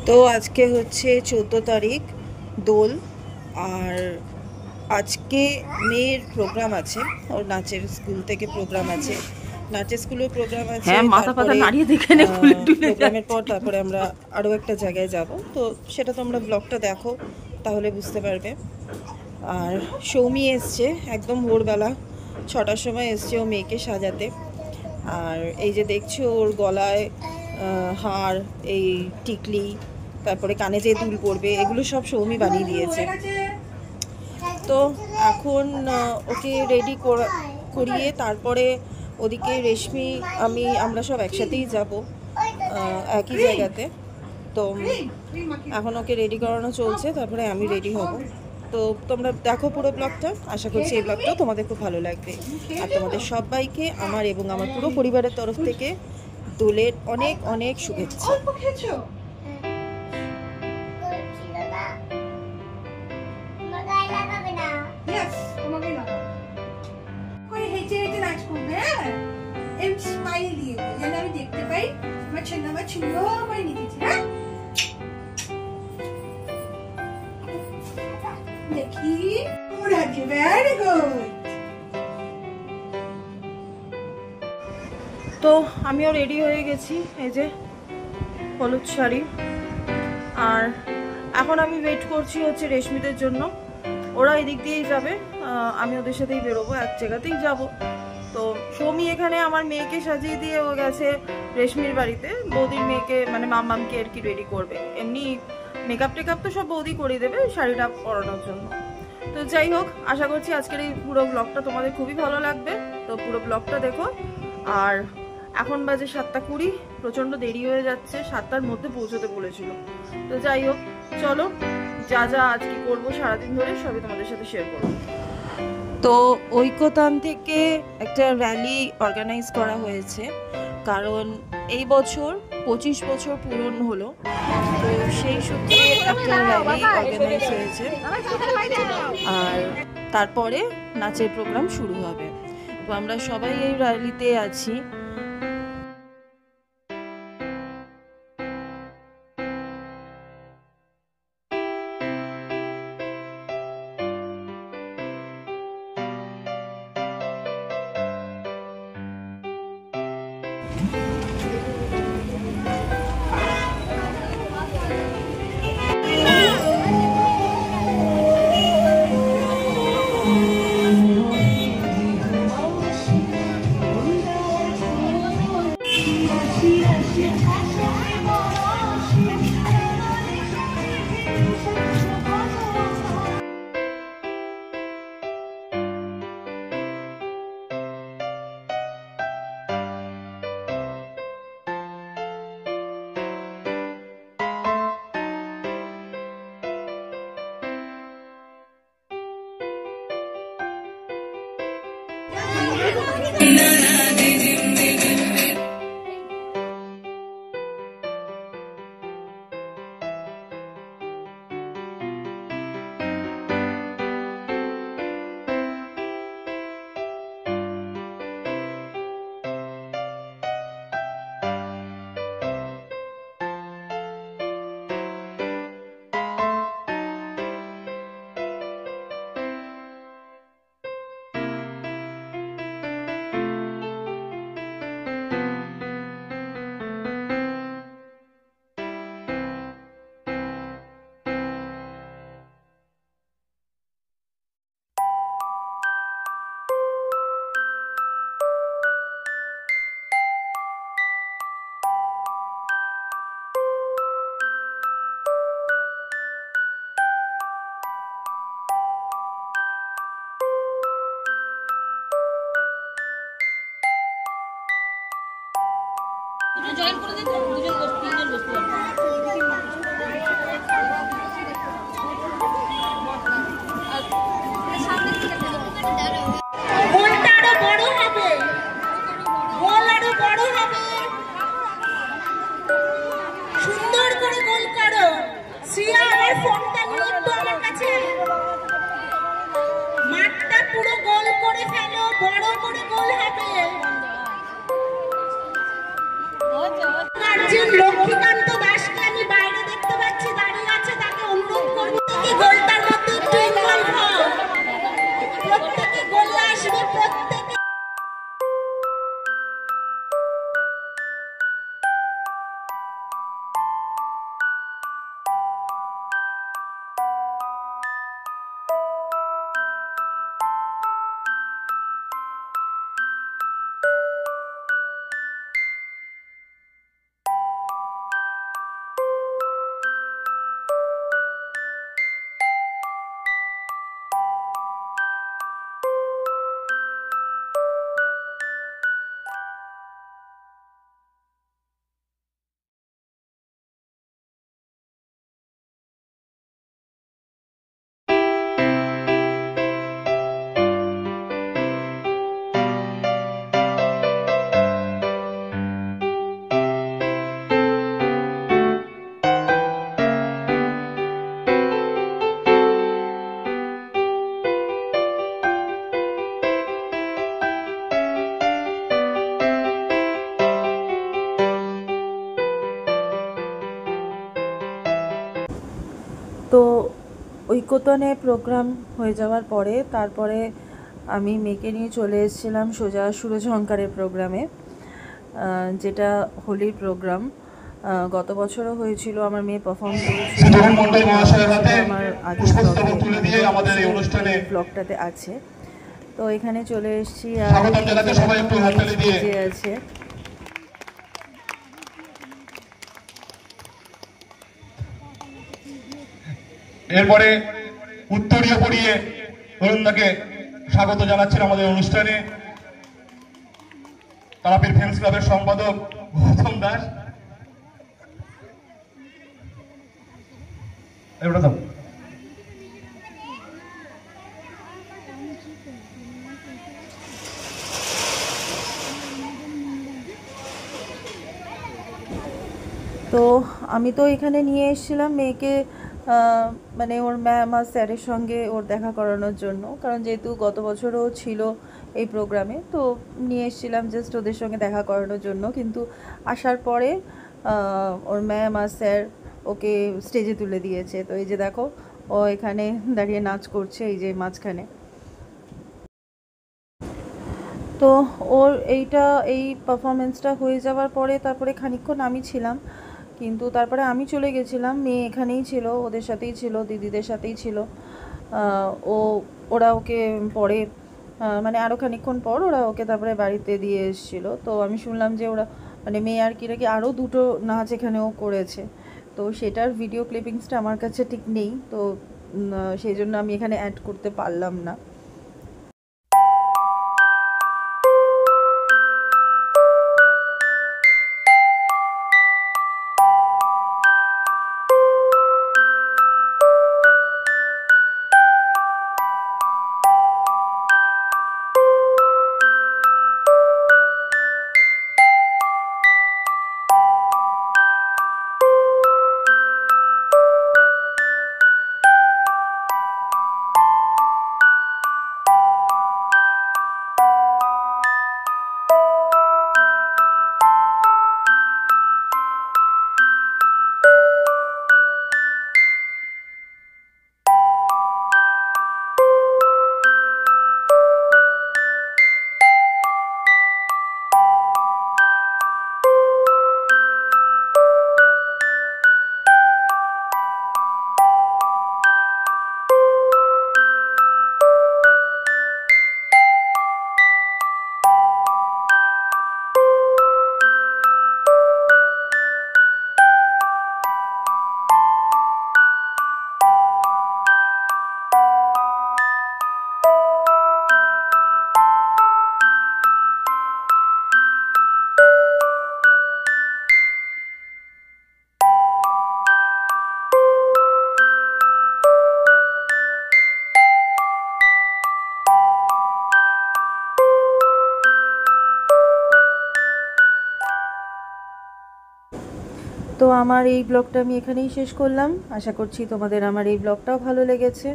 তো আজকে হচ্ছে 14 তারিখ দোল। আর আজকে মেয়ের প্রোগ্রাম আছে, ওর নাচের স্কুল থেকে প্রোগ্রাম আছে, নাচের স্কুলের প্রোগ্রাম আছে। তারপরে প্রোগ্রামের পর তারপরে আমরা আরও একটা জায়গায় যাব, তো সেটা তোমরা ব্লগটা দেখো তাহলে বুঝতে পারবে। আর সৌমি এসছে একদম ভোরবেলা 6টার সময় এসছে ও মেয়েকে সাজাতে। আর এই যে দেখছো ওর গলায় হার, এই টিকলি, তারপরে কানে যে দুল পড়বে, এগুলো সব সৌমি বানিয়ে দিয়েছে। তো এখন ওকে রেডি করিয়ে তারপরে ওদিকে রেশমি আমরা সব একসাথেই যাব একই জায়গাতে। তো এখন ওকে রেডি করানো চলছে, তারপরে আমি রেডি হব। তো তোমরা দেখো পুরো ব্লগটা, আশা করছি এই ব্লগটাও তোমাদের খুব ভালো লাগবে। আর তোমাদের সবাইকে আমার এবং আমার পুরো পরিবারের তরফ থেকে দোলের অনেক অনেক শুভেচ্ছা। দেখতে পাই আমার ছেলে আমার নিতেছে। হ্যাঁ দেখি ভেরি গুড। তো আমিও রেডি হয়ে গেছি, এই যে হলুদ শাড়ি। আর এখন আমি ওয়েট করছি হচ্ছে রেশমিদের জন্য, ওরা এদিক দিয়েই যাবে, আমি ওদের সাথেই বেরোবো, এক জায়গাতেই যাব। তো সৌমি এখানে আমার মেয়েকে সাজিয়ে দিয়ে ও গেছে রেশমির বাড়িতে, বৌদির মেয়েকে মানে মাম্মামকে আর কি রেডি করবে। এমনি মেকআপ টেকআপ তো সব বৌদি করে দেবে শাড়িটা পরানোর জন্য। তো যাই হোক, আশা করছি আজকের এই পুরো ব্লগটা তোমাদের খুবই ভালো লাগবে, তো পুরো ব্লগটা দেখো। আর এখন বাজে 7:20, প্রচণ্ড দেরি হয়ে যাচ্ছে, 7টার মধ্যে পৌঁছতে বলেছিল। তো যাই হোক, চলো যা যা আজকে করবো সারাদিন ধরে সবই তোমাদের সাথে শেয়ার করবো। তো ঐক্যতান থেকে একটা র্যালি অর্গানাইজ করা হয়েছে, কারণ এই বছর 25 বছর পূরণ হলো, তো সেই সূত্রে একটা র্যালি অর্গানাইজ হয়েছে। আর তারপরে নাচের প্রোগ্রাম শুরু হবে, তো আমরা সবাই এই র্যালিতে আছি। জয়েন করে দিতে দুজন বসতে তিনজন বসতে গোলটা আরো বড় হবে, গোল আরো বড় হবে, সুন্দর করে গোল করো। শ্রিয়া আমার ফোনটা নিয়ে একটু আমার কাছে, মাঠটা পুরো গোল করে ফেলো, বড় করে গোল হবে। লক্ষ্মীকান্ত দাসকে আমি বাইরে দেখতে তো ঐকতনে প্রোগ্রাম হয়ে যাওয়ার পরে তারপরে আমি মেয়েকে নিয়ে চলে এসেছিলাম সোজা সুরঝঙ্কারের প্রোগ্রামে, যেটা হোলির প্রোগ্রাম। গত বছরও হয়েছিল, আমার মেয়ে পারফর্ম করেছিল। আমার আগের ব্লগটাতে আছে। তো এখানে চলে এসেছি আর আছে। এরপরে উত্তরীয় পরিয়ে অরুণদাকে স্বাগত জানাচ্ছেন আমাদের অনুষ্ঠানে তারাপীঠ ফ্রেন্ডস ক্লাবের সম্পাদক গৌতম দাস। তো আমি তো এখানে নিয়ে এসেছিলাম মেয়েকে, মানে ওর ম্যাম আর স্যারের সঙ্গে ওর দেখা করানোর জন্য, কারণ যেহেতু গত বছরও ছিল এই প্রোগ্রামে, তো নিয়ে এসেছিলাম জাস্ট ওদের সঙ্গে দেখা করানোর জন্য। কিন্তু আসার পরে ওর ম্যাম আর স্যার ওকে স্টেজে তুলে দিয়েছে। তো এই যে দেখো, ও এখানে দাঁড়িয়ে নাচ করছে এই যে মাঝখানে। তো ওর এই পারফরমেন্সটা হয়ে যাওয়ার পরে তারপরে খানিকক্ষণ আমি ছিলাম, কিন্তু তারপরে আমি চলে গেছিলাম। মেয়ে এখানেই ছিল, ওদের সাথেই ছিল, দিদিদের সাথেই ছিল। ওরা ওকে পরে মানে আরও খানিকক্ষণ পর ওরা ওকে তারপরে বাড়িতে দিয়ে এসেছিলো। তো আমি শুনলাম যে ওরা মানে মেয়ে আর কি নাকি আরও দুটো নাচ এখানেও করেছে। তো সেটার ভিডিও ক্লিপিংসটা আমার কাছে ঠিক নেই, তো সেই জন্য আমি এখানে অ্যাড করতে পারলাম না। তো আমার এই ব্লগটা আমি এখানেই শেষ করলাম। আশা করছি তোমাদের আমার এই ব্লগটাও ভালো লেগেছে।